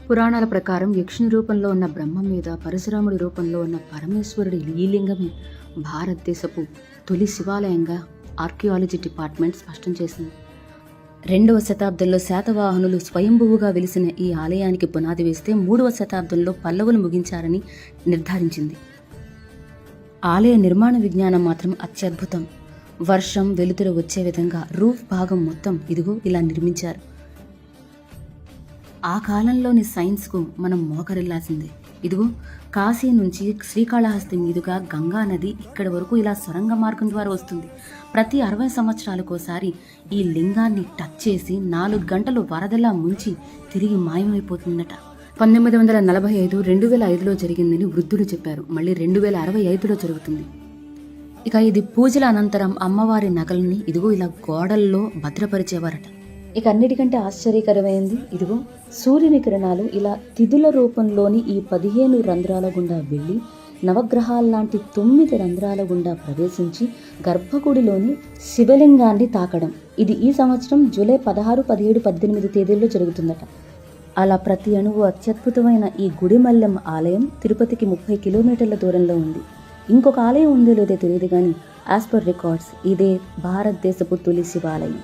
పురాణాల ప్రకారం యక్షుని రూపంలో ఉన్న బ్రహ్మ మీద పరశురాముడి రూపంలో ఉన్న పరమేశ్వరుడి ఈ లింగమే భారతదేశపు తొలి శివాలయంగా ఆర్కియాలజీ డిపార్ట్మెంట్ స్పష్టం చేసింది. 2వ శతాబ్దంలో శాతవాహనులు స్వయంభువుగా వెలిసిన ఈ ఆలయానికి పునాది వేస్తే 3వ శతాబ్దంలో పల్లవులు ముగించారని నిర్ధారించింది. ఆలయ నిర్మాణ విజ్ఞానం మాత్రం అత్యద్భుతం. వర్షం వెలుతురు వచ్చే విధంగా రూఫ్ భాగం మొత్తం ఇదిగో ఇలా నిర్మించారు. ఆ కాలంలోని సైన్స్కు మనం మోకరిల్లాల్సిందే. ఇదిగో కాశీ నుంచి శ్రీకాళహస్తి మీదుగా గంగా నది ఇక్కడి వరకు ఇలా సొరంగ మార్గం ద్వారా వస్తుంది. ప్రతి 60 సంవత్సరాలకోసారి ఈ లింగాన్ని టచ్ చేసి 4 గంటలు వరదలా ముంచి తిరిగి మాయమైపోతుందట. 1945 2005లో జరిగిందని వృద్ధులు చెప్పారు. మళ్ళీ 2065లో జరుగుతుంది. ఇక ఇది పూజల అనంతరం అమ్మవారి నగల్ని ఇదిగో ఇలా గోడల్లో భద్రపరిచేవారట. ఇక అన్నిటికంటే ఆశ్చర్యకరమైంది ఇదిగో సూర్యుని కిరణాలు ఇలా తిథుల రూపంలోని ఈ 15 రంధ్రాల గుండా వెళ్ళి నవగ్రహాల్లాంటి 9 రంధ్రాల గుండా ప్రవేశించి గర్భగుడిలోని శివలింగాన్ని తాకడం. ఇది ఈ సంవత్సరం జూలై 16, 17, 18 తేదీల్లో జరుగుతుందట. అలా ప్రతి అణువు అత్యద్భుతమైన ఈ గుడిమల్లెం ఆలయం తిరుపతికి 30 కిలోమీటర్ల దూరంలో ఉంది. ఇంకొక ఆలయం ఉందో లేదో తెలియదు కానీ యాజ్ పర్ రికార్డ్స్ ఇదే భారతదేశపు తొలి శివాలయం.